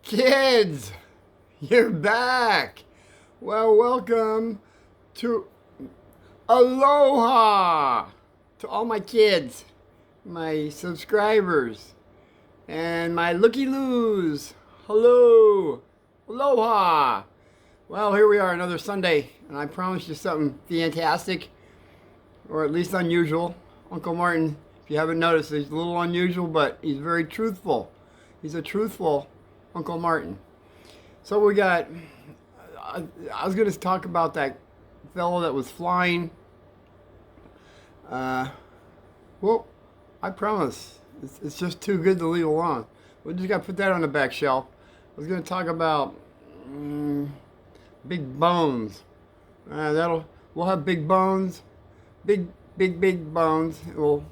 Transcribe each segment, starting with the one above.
Kids, you're back. Well, welcome to Aloha to all my kids, my subscribers, and my looky-loos. Hello. Aloha. Well, here we are, another Sunday, and I promised you something fantastic, or at least unusual. Uncle Martin, if you haven't noticed, he's a little unusual, but he's very truthful. He's a truthful Uncle Martin. So we got, I was going to talk about that fellow that was flying. Well, I promise, it's just too good to leave alone. We just got to put that on the back shelf. I was going to talk about big bones. We'll have big bones, big bones. We'll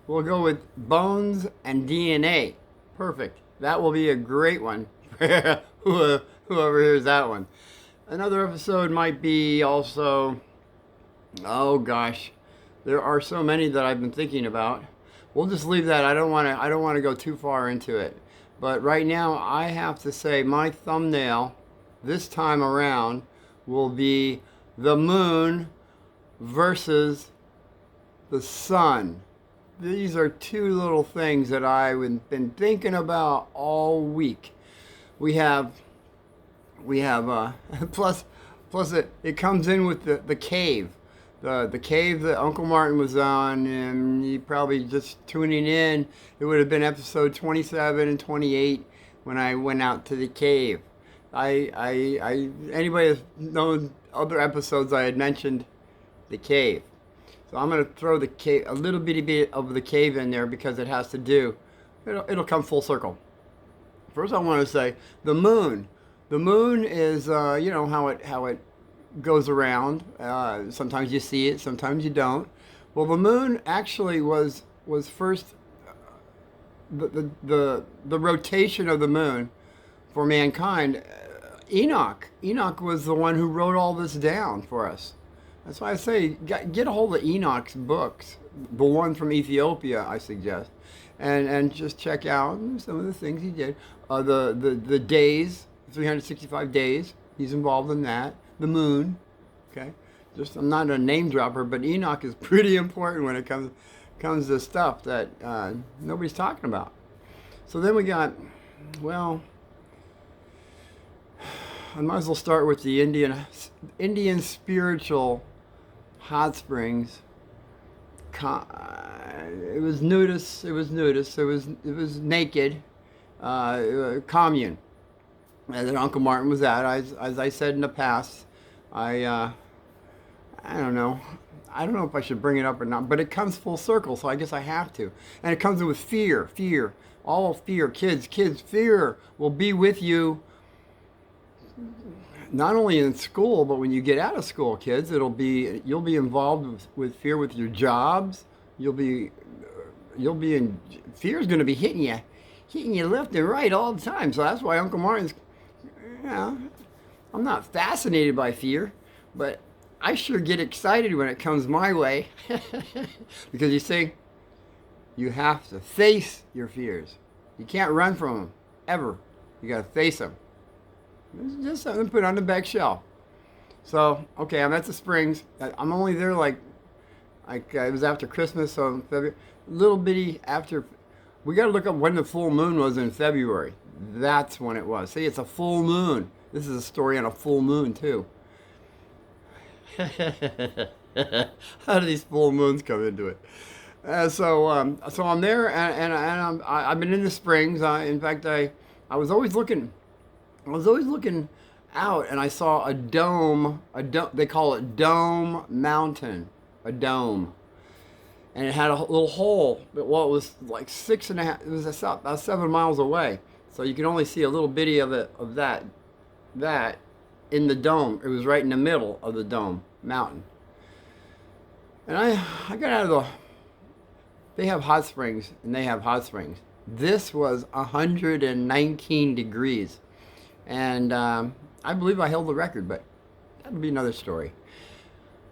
go with bones and DNA. Perfect. That will be a great one. Whoever hears that one. Another episode might be also, oh gosh, there are so many that I've been thinking about. We'll just leave that. I don't want to go too far into it. But right now I have to say my thumbnail this time around will be the moon versus the sun. These are two little things that I've been thinking about all week. We have plus it comes in with the cave. The cave that Uncle Martin was on, and you probably just tuning in, it would have been episode 27 and 28 when I went out to the cave. Anybody that's known other episodes, I had mentioned the cave. So I'm going to throw the cave, a little bitty bit of the cave in there because it has to do, it'll come full circle. First I want to say the moon. The moon is, you know, how it goes around. Sometimes you see it, sometimes you don't. Well, the moon actually was first, the rotation of the moon for mankind. Enoch was the one who wrote all this down for us. That's why I say get a hold of Enoch's books, the one from Ethiopia, I suggest, and just check out some of the things he did. The days, 365 days, he's involved in that. The moon, okay. Just I'm not a name dropper, but Enoch is pretty important when it comes to stuff that nobody's talking about. So then we got, well, I might as well start with the Indian spiritual hot springs. It was nudist. It was naked. Commune that Uncle Martin was at. As I said in the past, I don't know. I don't know if I should bring it up or not, but it comes full circle, so I guess I have to. And it comes with fear. All fear. Kids, fear will be with you. Not only in school, but when you get out of school, kids, you'll be involved with fear with your jobs. You'll be in fear's going to be hitting you left and right all the time. So that's why Uncle Martin's, you know, I'm not fascinated by fear, but I sure get excited when it comes my way. Because you see, you have to face your fears. You can't run from them, ever. You got to face them. It's just something to put on the back shelf. So, okay, I'm at the Springs. I'm only there like it was after Christmas, so February, little bitty after. We got to look up when the full moon was in February. That's when it was. See, it's a full moon. This is a story on a full moon too. How do these full moons come into it? So I'm there, and I've been in the Springs. In fact, I was always looking out, and I saw a dome. They call it Dome Mountain, a dome, and it had a little hole. Well, it was like 6.5. It was about 7 miles away, so you could only see a little bitty of that in the dome. It was right in the middle of the dome mountain, and I got out of the. They have hot springs, and they have hot springs. This was 119 degrees. And I believe I held the record, but that'll be another story.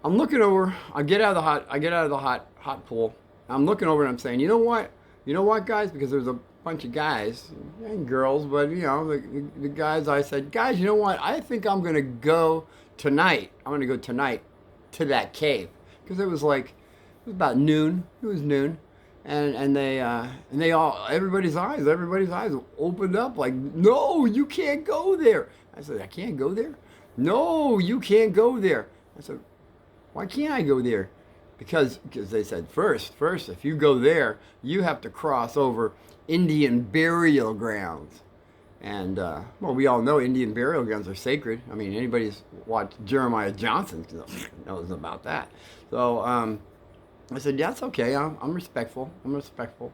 I'm looking over. I get out of the hot pool. I'm looking over and I'm saying, you know what, guys? Because there's a bunch of guys and girls, but the guys. I said, guys, you know what? I think I'm gonna go tonight. I'm gonna go tonight to that cave because it was about noon. It was noon, and they all everybody's eyes opened up like, no, you can't go there. I said, I can't go there. No, you can't go there. I said, why can't I go there? Because they said first, if you go there, you have to cross over Indian burial grounds. And, well, we all know Indian burial grounds are sacred. I mean, anybody who's watched Jeremiah Johnson knows about that. So I said, yeah, it's okay. I'm respectful. I'm respectful.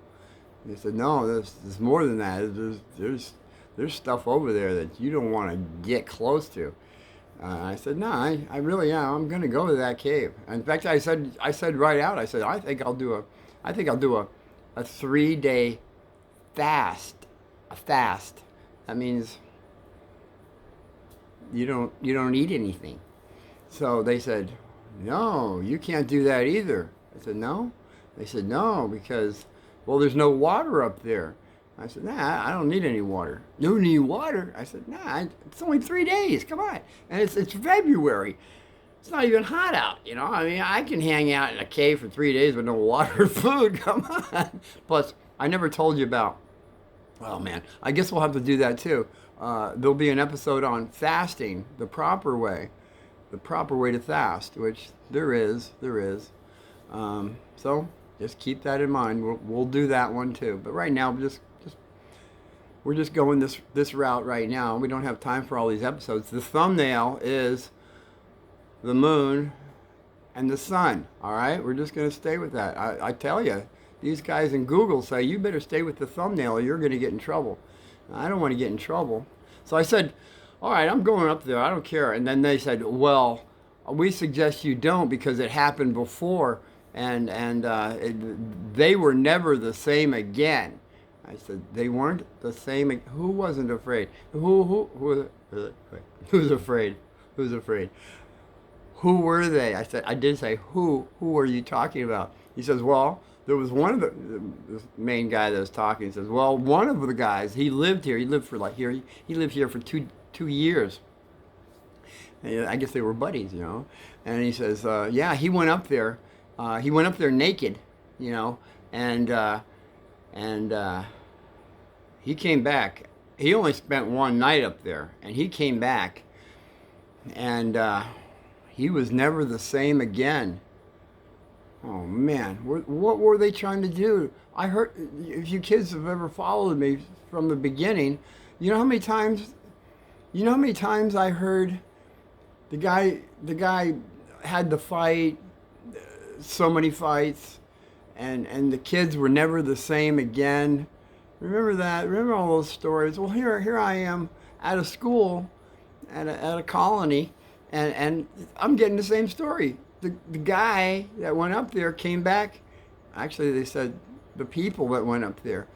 And they said, no, there's more than that. There's stuff over there that you don't want to get close to. I said, no, I really am. I'm going to go to that cave. In fact, I said right out, I said, I think I'll do a 3-day fast. A fast. That means you don't eat anything. So they said, no, you can't do that either. I said, no. They said, no, because, well, there's no water up there. I said, nah, I don't need any water. You need water? I said, nah, it's only 3 days. Come on. And it's February. It's not even hot out, I mean, I can hang out in a cave for 3 days with no water or food. Come on. Plus, I never told you about, oh, man, I guess we'll have to do that too. There'll be an episode on fasting, the proper way to fast, which there is. So just keep that in mind. We'll do that one too. But right now, we're just going this route right now. We don't have time for all these episodes. The thumbnail is the moon and the sun. All right, we're just going to stay with that. I tell you, these guys in Google say you better stay with the thumbnail or you're going to get in trouble. I don't want to get in trouble. So I said, all right, I'm going up there. I don't care. And then they said, well, we suggest you don't because it happened before and they were never the same again. I said, they weren't the same. Who wasn't afraid? Who's afraid? Who's afraid? Who were they? I did say, who are you talking about? He says, well, there was one of the main guy that was talking. He says, well, one of the guys, he lived here. He lived for he lived here for two years. And I guess they were buddies, And he says, yeah, he went up there. He went up there naked, and he came back. He only spent one night up there, and he came back, and he was never the same again. Oh man, what were they trying to do? I heard, if you kids have ever followed me from the beginning, you know how many times I heard the guy had the fight, so many fights, and the kids were never the same again. Remember that? Remember all those stories? Well, here I am at a school, at a colony, and I'm getting the same story. The guy that went up there came back. Actually, they said the people that went up there,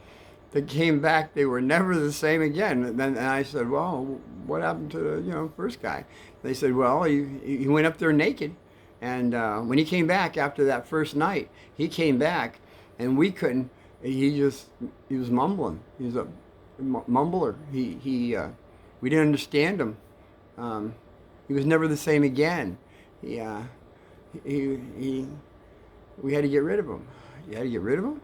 that came back, they were never the same again. And I said, well, what happened to the first guy? They said, well, he went up there naked. And when he came back after that first night, he came back, and we couldn't. He was mumbling. He was a mumbler. We didn't understand him. He was never the same again. We had to get rid of him. You had to get rid of him?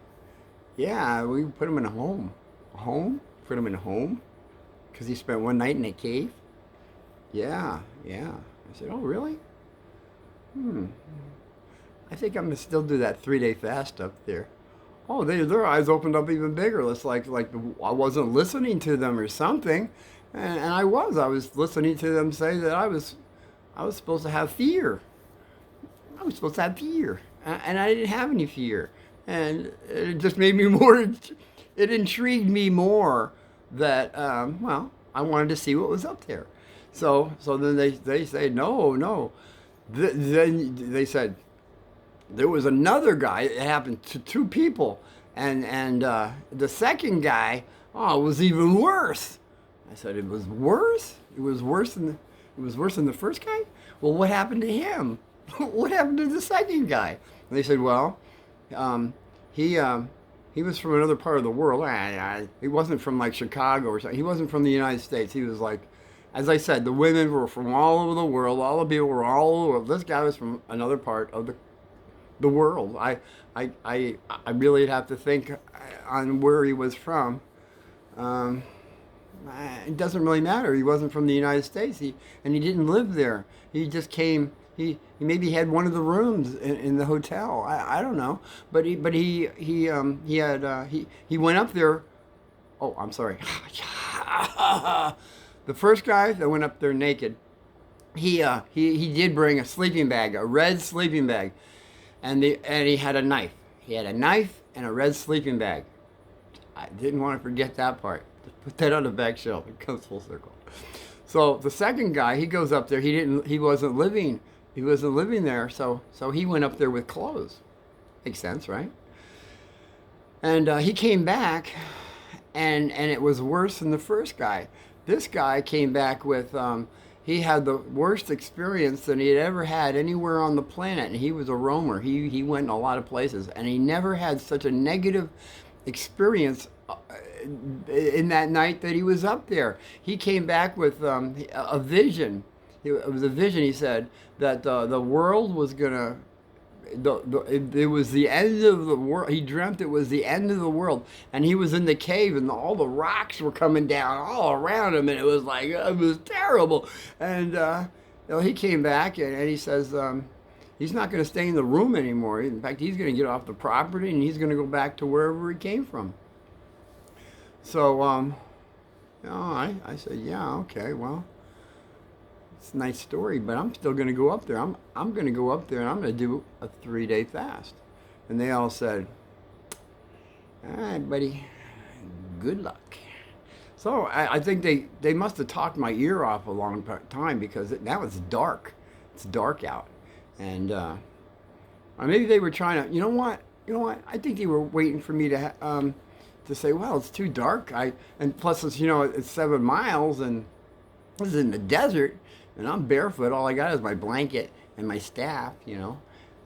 Yeah, we put him in a home. A home? Put him in a home? Because he spent one night in a cave? Yeah. I said, oh, really? I think I'm going to still do that 3-day fast up there. Oh, their eyes opened up even bigger. It's like I wasn't listening to them or something. And I was listening to them say that I was supposed to have fear. I was supposed to have fear. And I didn't have any fear. And it just made me more, it intrigued me more that, I wanted to see what was up there. So then they say, no. Then they said, there was another guy, it happened to 2 people. And the second guy, it was even worse. I said, it was worse? It was worse than the first guy? Well, what happened to him? What happened to the second guy? And they said, well, he he was from another part of the world. He wasn't from like Chicago or something. He wasn't from the United States. He was like, as I said, the women were from all over the world. All the people were all over. This guy was from another part of the world. I really have to think on where he was from. Um, it doesn't really matter. He wasn't from the United States. And he didn't live there. He just came. He maybe had one of the rooms in the hotel. I don't know. He went up there. Oh, I'm sorry. The first guy that went up there naked, he did bring a sleeping bag, a red sleeping bag, and he had a knife. He had a knife and a red sleeping bag. I didn't want to forget that part. Just put that on the back shelf. It comes full circle. So the second guy, he goes up there. He wasn't living there. So he went up there with clothes. Makes sense, right? And he came back, and it was worse than the first guy. This guy came back with he had the worst experience that he had ever had anywhere on the planet, and he was a roamer. He went in a lot of places, and he never had such a negative experience in that night that he was up there. He came back with a vision. It was a vision. He said that the world was gonna. It was the end of the world. He dreamt it was the end of the world, and he was in the cave, and all the rocks were coming down all around him, and it was like it was terrible. And he came back, and he says he's not going to stay in the room anymore. In fact, he's going to get off the property, and he's going to go back to wherever he came from. So, I said, yeah, okay, well. It's a nice story, but I'm still going to go up there. I'm going to go up there and I'm going to do a 3-day fast. And they all said, all right, buddy, good luck. So I think they must have talked my ear off a long time because now it's dark. It's dark out. And maybe they were trying to, you know what? I think they were waiting for me to say, well, it's too dark. And plus, it's 7 miles and this is in the desert. And I'm barefoot. All I got is my blanket and my staff,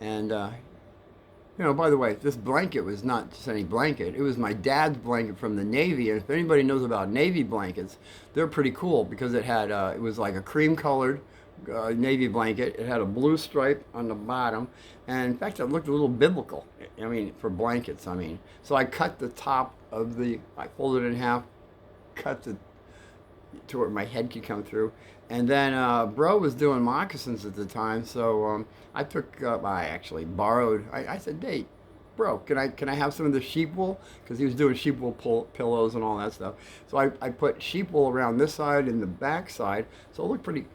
And, by the way, this blanket was not just any blanket. It was my dad's blanket from the Navy. And if anybody knows about Navy blankets, they're pretty cool because it had, it was like a cream-colored Navy blanket. It had a blue stripe on the bottom. And in fact, it looked a little biblical. For blankets, So I cut the top of I folded it in half, cut to where my head could come through. And then Bro was doing moccasins at the time, so I actually borrowed. I said, "Hey, Bro, can I have some of the sheep wool?" Because he was doing sheep wool pillows and all that stuff. So I put sheep wool around this side and the back side, so it looked pretty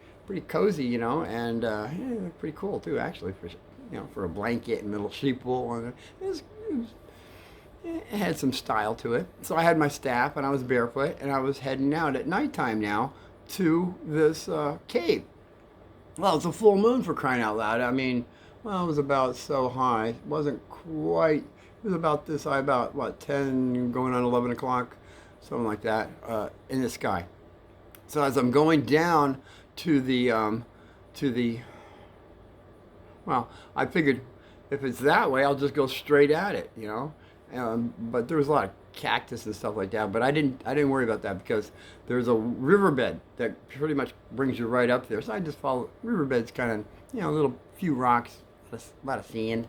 cozy, and it looked pretty cool too, actually, for a blanket and little sheep wool. And it had some style to it. So I had my staff and I was barefoot and I was heading out at nighttime now to this cave. Well, it's a full moon for crying out loud. It was about so high. It wasn't quite. It was about this high, about what, 10 going on 11 o'clock, something like that, in the sky. So as I'm going down to the well, I figured if it's that way, I'll just go straight at it, But there was a lot of cactus and stuff like that, but I didn't worry about that because there's a riverbed that pretty much brings you right up there. So I just followed. Riverbed's kind of, a little few rocks, a lot of sand.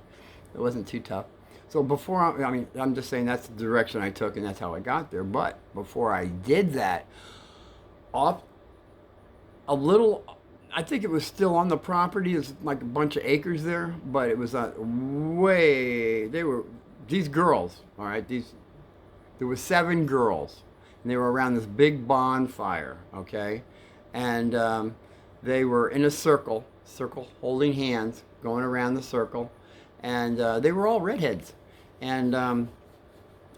It wasn't too tough. So before, I'm just saying that's the direction I took and that's how I got there. But before I did that, off a little, I think it was still on the property. It's like a bunch of acres there, but it was these girls, all right, there were 7 girls, and they were around this big bonfire, okay? And they were in a circle, holding hands, going around the circle, and they were all redheads. And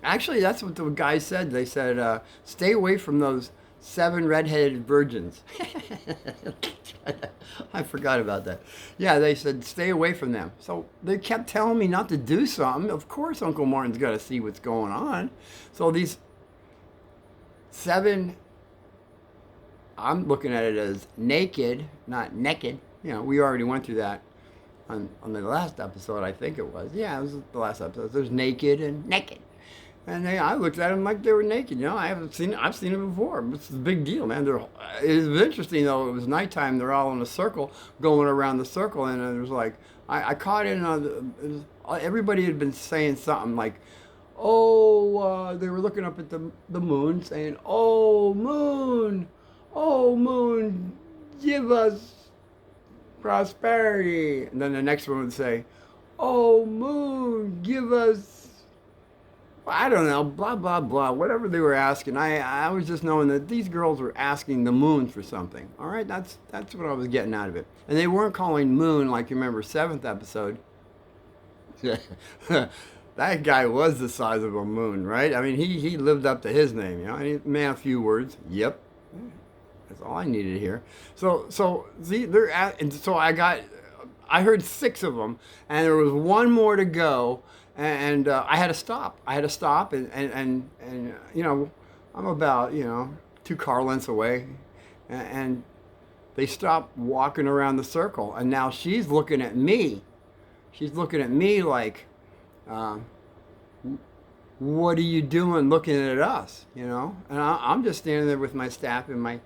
actually, that's what the guys said. They said, stay away from those 7 redheaded virgins. I forgot about that. Yeah, they said stay away from them. So they kept telling me not to do something. Of course, Uncle Martin's got to see what's going on. So these 7, I'm looking at it as naked, not naked. We already went through that on the last episode, I think it was. Yeah, it was the last episode. There's naked and naked. And I looked at them like they were naked. You know, I haven't seen it. I've seen it before. It's a big deal, man. It was interesting though. It was nighttime. They're all in a circle, going around the circle, and it was like I caught in on everybody had been saying something like, "Oh," they were looking up at the moon, saying, oh moon, give us prosperity." And then the next one would say, "Oh moon, give us." I don't know, blah blah blah, whatever they were asking. I was just knowing that these girls were asking the moon for something. All right, that's what I was getting out of it. And they weren't calling moon like you remember seventh episode. That guy was the size of a moon, right? I mean, he lived up to his name, you know. And he man a few words. Yep, that's all I needed to hear. So see, they're at, and so I heard six of them, and there was one more to go. And I had to stop. And you know, I'm about, you know, 2 car lengths away, and they stopped walking around the circle. And now she's looking at me. She's looking at me like, what are you doing looking at us? You know? And I'm just standing there with my staff and my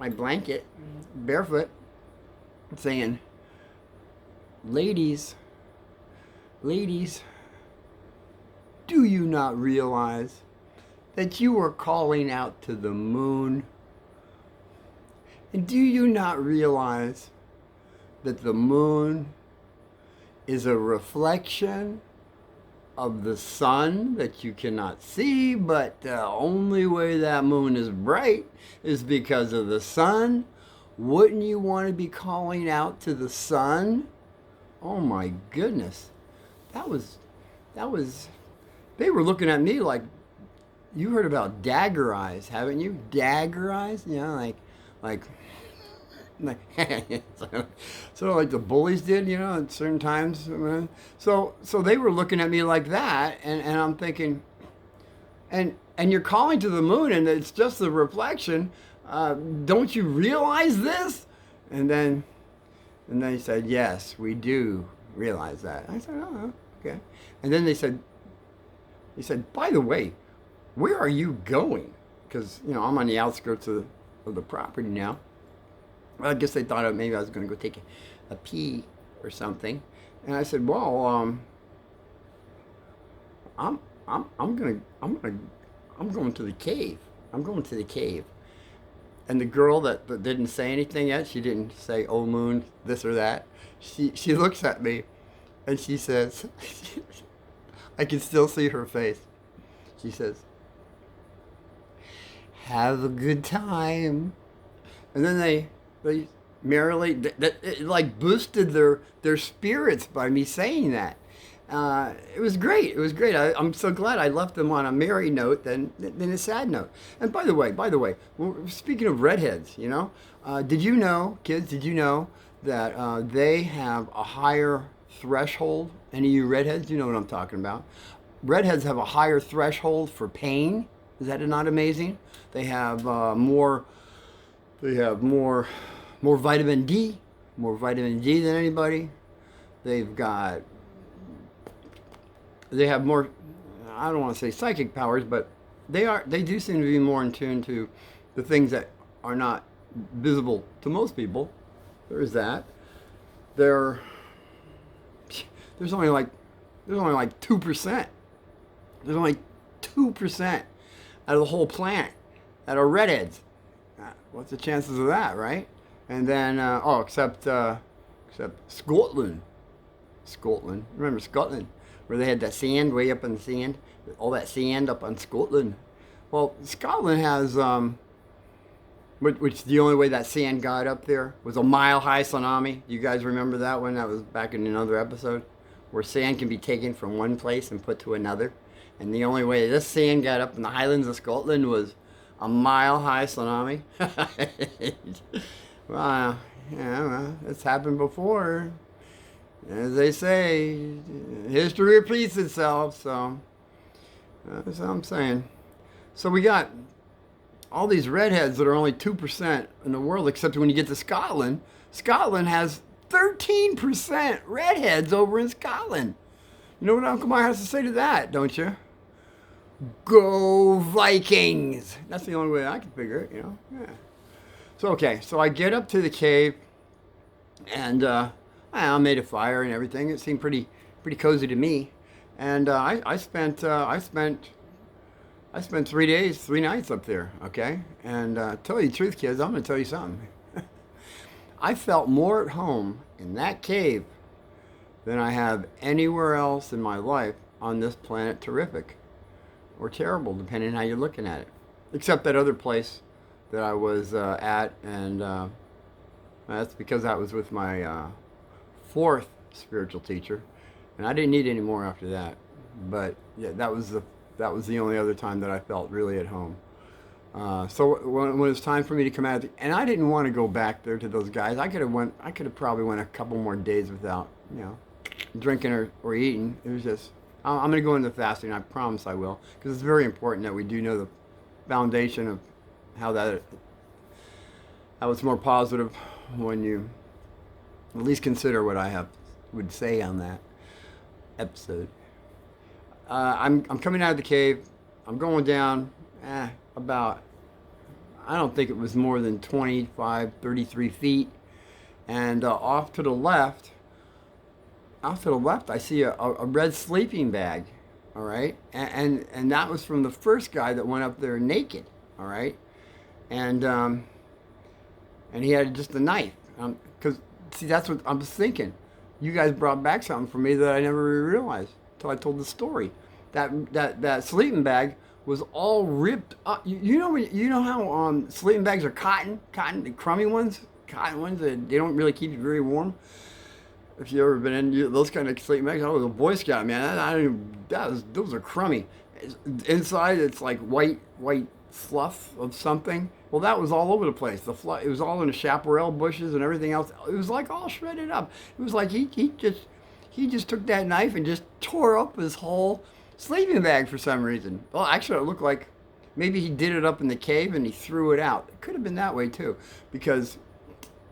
blanket, barefoot, saying, ladies, do you not realize that you are calling out to the moon? And do you not realize that the moon is a reflection of the sun that you cannot see, but the only way that moon is bright is because of the sun? Wouldn't you want to be calling out to the sun? Oh my goodness. That was they were looking at me like, you heard about dagger eyes, haven't you? Dagger eyes? You know, like sort of like the bullies did, you know, at certain times. So they were looking at me like that, and I'm thinking, and you're calling to the moon, and it's just the reflection. Don't you realize this? And then he said, yes, we do realize that. I said, oh, okay. And then they said, by the way, where are you going? Because, you know, I'm on the outskirts of the property now. Well, I guess they thought maybe I was going to go take a pee or something. And I said, well, I'm going to the cave. I'm going to the cave. And the girl that didn't say anything yet, she didn't say, oh, moon, this or that. She looks at me and she says, I can still see her face. She says, have a good time. And then they merrily, it like boosted their spirits by me saying that. It was great. It was great. I'm so glad I left them on a merry note than a sad note. And by the way, speaking of redheads, you know, did you know, kids, that they have a higher threshold? Any of you redheads, you know what I'm talking about. Redheads have a higher threshold for pain. Is that not amazing? They have more vitamin D, than anybody. They have more, I don't want to say psychic powers, but they do seem to be more in tune to the things that are not visible to most people. There is that. There's only like 2%. There's only 2% out of the whole planet that are redheads. What's the chances of that, right? And then, except Scotland. Remember Scotland, where they had that sand way up in the sand, all that sand up on Scotland. Well, Scotland has, which the only way that sand got up there was a mile-high tsunami. You guys remember that one? That was back in another episode, where sand can be taken from one place and put to another. And the only way this sand got up in the Highlands of Scotland was a mile-high tsunami. Well, yeah, it's happened before. As they say, history repeats itself, so that's what I'm saying. So we got all these redheads that are only 2% in the world, except when you get to Scotland. Scotland has 13% redheads over in Scotland. You know what Uncle Mar has to say to that, don't you? Go Vikings! That's the only way I can figure it, Yeah. So, okay, so I get up to the cave, and I made a fire and everything. It seemed pretty cozy to me. And I spent 3 days, 3 nights up there, okay? And tell you the truth, kids, I'm going to tell you something. I felt more at home in that cave than I have anywhere else in my life on this planet Terrific, or terrible, depending on how you're looking at it. Except that other place that I was at, and that's because I was with my fourth spiritual teacher, and I didn't need any more after that. But yeah, that was the only other time that I felt really at home. So when it was time for me to come out, and I didn't want to go back there to those guys. I could have probably went a couple more days without, drinking or eating. It was just, I'm going to go into fasting. I promise I will, because it's very important that we do know the foundation of how it's more positive when you at least consider what I would say on that episode. I'm coming out of the cave. I'm going down about, I don't think it was more than 25, 33 feet. And off to the left, I see a red sleeping bag. All right. And that was from the first guy that went up there naked. All right. And he had just a knife. Because, see, that's what I was thinking. You guys brought back something for me that I never realized until I told the story. That sleeping bag was all ripped up. You know how sleeping bags are cotton, the crummy ones, cotton ones that they don't really keep you very warm. If you ever been in those kind of sleeping bags, I was a Boy Scout, man. Those are crummy. Inside, it's like white fluff of something. Well, that was all over the place. The fluff, it was all in the chaparral bushes and everything else. It was like all shredded up. It was like he just took that knife and just tore up his whole sleeping bag for some reason. Well, actually, it looked like maybe he did it up in the cave and he threw it out. It could have been that way too, because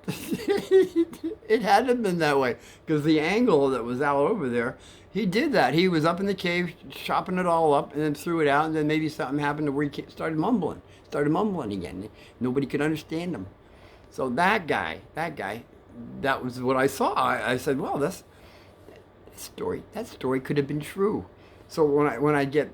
it had to have been that way, because the angle that was out over there, he did that. He was up in the cave chopping it all up and then threw it out, and then maybe something happened to where he started mumbling again. Nobody could understand him. So that guy, that was what I saw. I said, well, that story could have been true. So when I get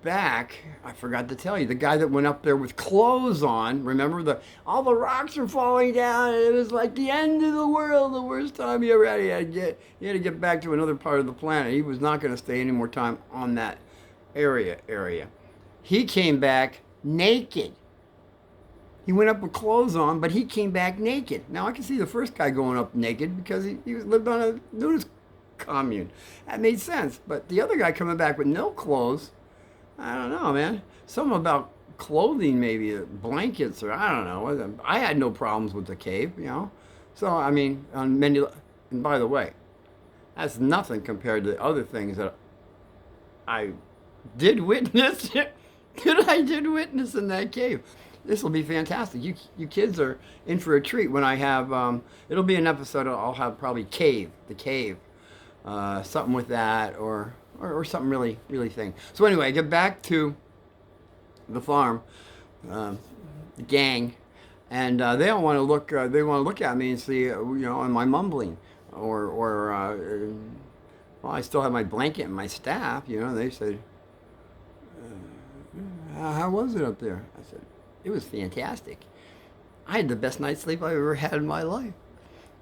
back, I forgot to tell you, the guy that went up there with clothes on, remember all the rocks are falling down, and it was like the end of the world, the worst time he ever had. He had to get back to another part of the planet. He was not going to stay any more time on that area. He came back naked. He went up with clothes on, but he came back naked. Now I can see the first guy going up naked because he lived on a nudist commune. That made sense. But the other guy coming back with no clothes, I don't know, man. Something about clothing, maybe blankets, or I don't know. I had no problems with the cave, So I mean, and by the way, that's nothing compared to the other things that I did witness. I did witness in that cave. This will be fantastic. You kids are in for a treat when I have. It'll be an episode. I'll have probably the cave. Something with that, or something really thing. So anyway, I get back to the farm, the gang, and they don't want to look. They want to look at me and see, am I mumbling, or well, I still have my blanket and my staff. They said, how was it up there? I said, it was fantastic. I had the best night's sleep I've ever had in my life.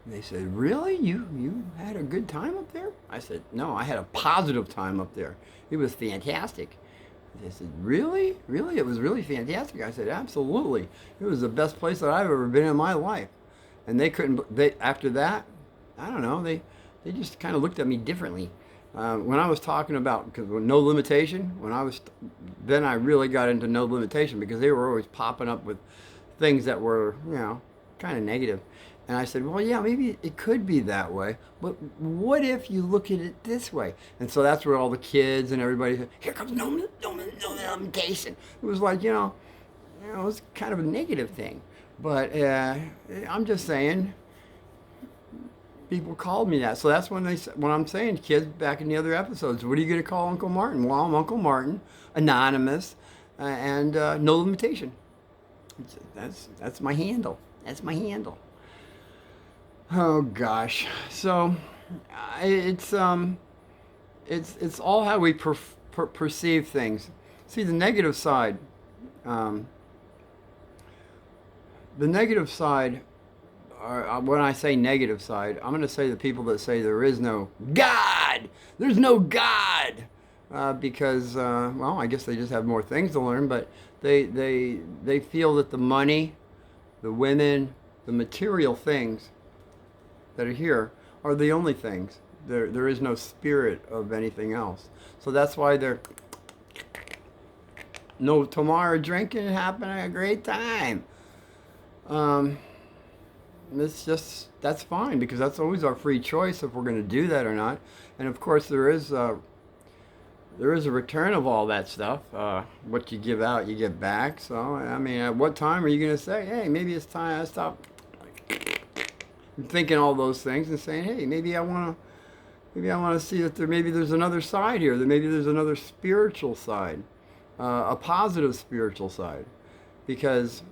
They said, really? You had a good time up there? I said, no, I had a positive time up there. It was fantastic. They said, really? Really? It was really fantastic. I said, absolutely. It was the best place that I've ever been in my life. And after that, I don't know, they just kind of looked at me differently. When I was talking about, because no limitation, then I really got into no limitation, because they were always popping up with things that were, kind of negative. And I said, well, yeah, maybe it could be that way, but what if you look at it this way? And so that's where all the kids and everybody said, here comes no limitation. It was like, it was kind of a negative thing. But I'm just saying, People called me that. So that's when I'm saying, kids, back in the other episodes, what are you going to call Uncle Martin? Well, I'm Uncle Martin, anonymous, and no limitation. That's my handle. That's my handle. Oh gosh. So it's it's all how we perceive things. See the negative side. Um, the negative side. When I say negative side, I'm going to say the people that say there is no God. There's no God. Because well, I guess they just have more things to learn, but they feel that the money, the women, the material things that are here are the only things. There is no spirit of anything else. So that's why they're no tomorrow drinking, having a great time. Um, it's just that's fine because that's always our free choice if we're going to do that or not. And of course, there is a return of all that stuff. What you give out, you get back. So I mean, at what time are you going to say, hey, maybe it's time I stop thinking all those things and saying, hey, maybe I want to see that there's another side here. That maybe there's another spiritual side, a positive spiritual side, because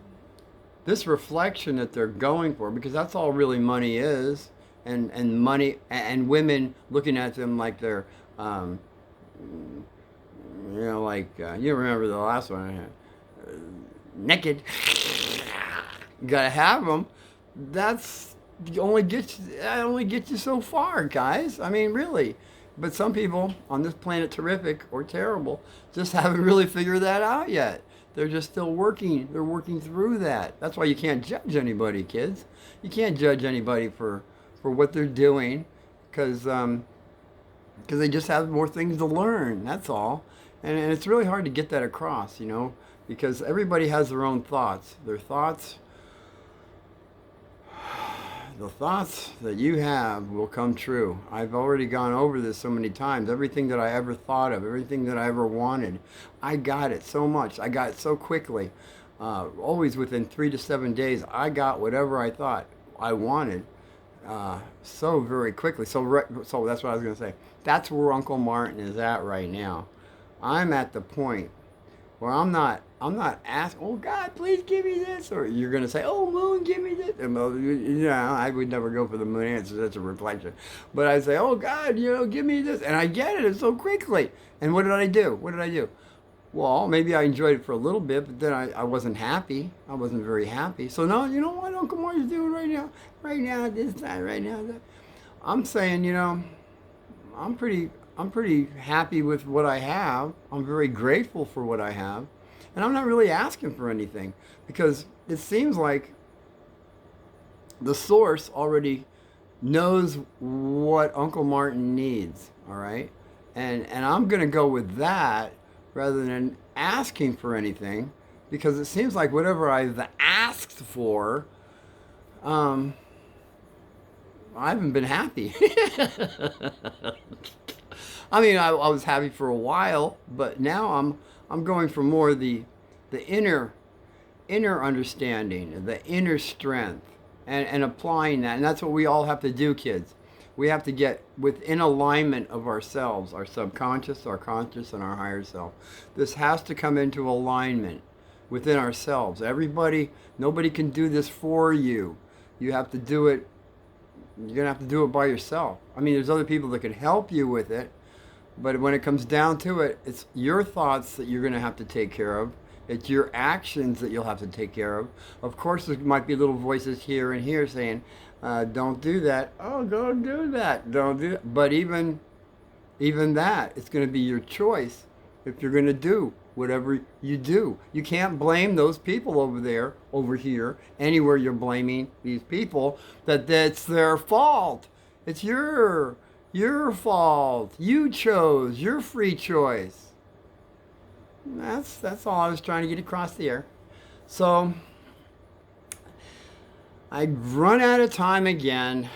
this reflection that they're going for, because that's all really money is, and money and women looking at them like they're, like you remember the last one, naked. You gotta have them. That's that only gets you so far, guys. I mean, really. But some people on this planet, terrific or terrible, just haven't really figured that out yet. They're just still working. They're working through that. That's why you can't judge anybody, kids. You can't judge anybody for what they're doing, because they just have more things to learn. That's all. And it's really hard to get that across, because everybody has their own thoughts. Their thoughts, the thoughts that you have will come true. I've already gone over this so many times. Everything that I ever thought of, everything that I ever wanted, I got it so much. I got it so quickly. Always within 3 to 7 days, I got whatever I thought I wanted so very quickly. So that's what I was going to say. That's where Uncle Martin is at right now. I'm at the point where I'm not asking, oh God, please give me this, or you're gonna say, oh Moon, give me this. And, I would never go for the Moon answer. That's a reflection. But I say, oh God, give me this, and I get it so quickly. And what did I do? Well, maybe I enjoyed it for a little bit, but then I wasn't happy. I wasn't very happy. So now, you know what Uncle Martin's doing right now? Right now, this time, right now. I'm saying, I'm pretty happy with what I have. I'm very grateful for what I have. And I'm not really asking for anything, because it seems like the source already knows what Uncle Martin needs, all right? And I'm going to go with that rather than asking for anything, because it seems like whatever I've asked for, I haven't been happy. I mean, I was happy for a while, but now I'm going for more the inner understanding, the inner strength, and applying that. And that's what we all have to do, kids. We have to get within alignment of ourselves, our subconscious, our conscious, and our higher self. This has to come into alignment within ourselves. Nobody can do this for you. You have to do it. You're going to have to do it by yourself. I mean, there's other people that can help you with it, but when it comes down to it, it's your thoughts that you're going to have to take care of. It's your actions that you'll have to take care of. Of course, there might be little voices here and here saying, don't do that. Oh, don't do that. Don't do that. But even that, it's going to be your choice if you're going to do whatever you do. You can't blame those people over here, anywhere you're blaming these people, that's their fault. It's your fault. You chose your free choice. That's all I was trying to get across the air. So I've run out of time again,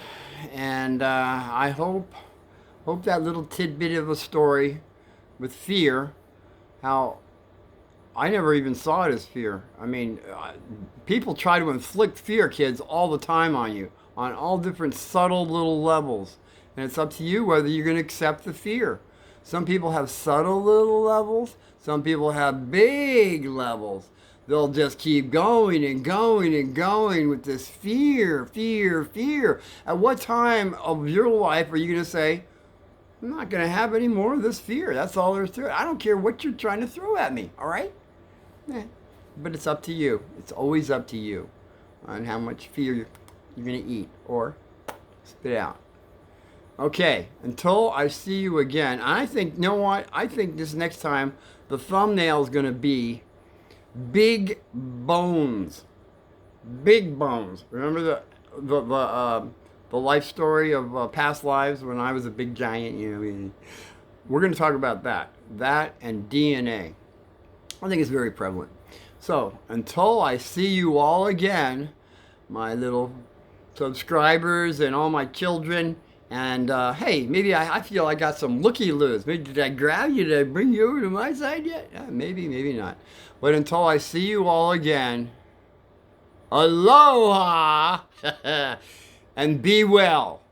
and I hope that little tidbit of a story with fear, how I never even saw it as fear. I mean, people try to inflict fear, kids, all the time on you. on all different subtle little levels. And it's up to you whether you're going to accept the fear. Some people have subtle little levels. Some people have big levels. They'll just keep going and going and going with this fear, fear, fear. At what time of your life are you going to say, I'm not going to have any more of this fear? That's all there's to it. I don't care what you're trying to throw at me, all right? But it's up to you. It's always up to you on how much fear you're going to eat or spit out. Okay, until I see you again. I think, you know what? I think this next time the thumbnail is going to be big bones. Big bones. Remember the life story of past lives when I was a big giant? We're going to talk about that. That and DNA. I think it's very prevalent. So until I see you all again, my little subscribers and all my children. And hey, maybe I feel I got some looky-loos. Maybe did I grab you? Did I bring you over to my side yet? Maybe, maybe not. But until I see you all again, aloha and be well.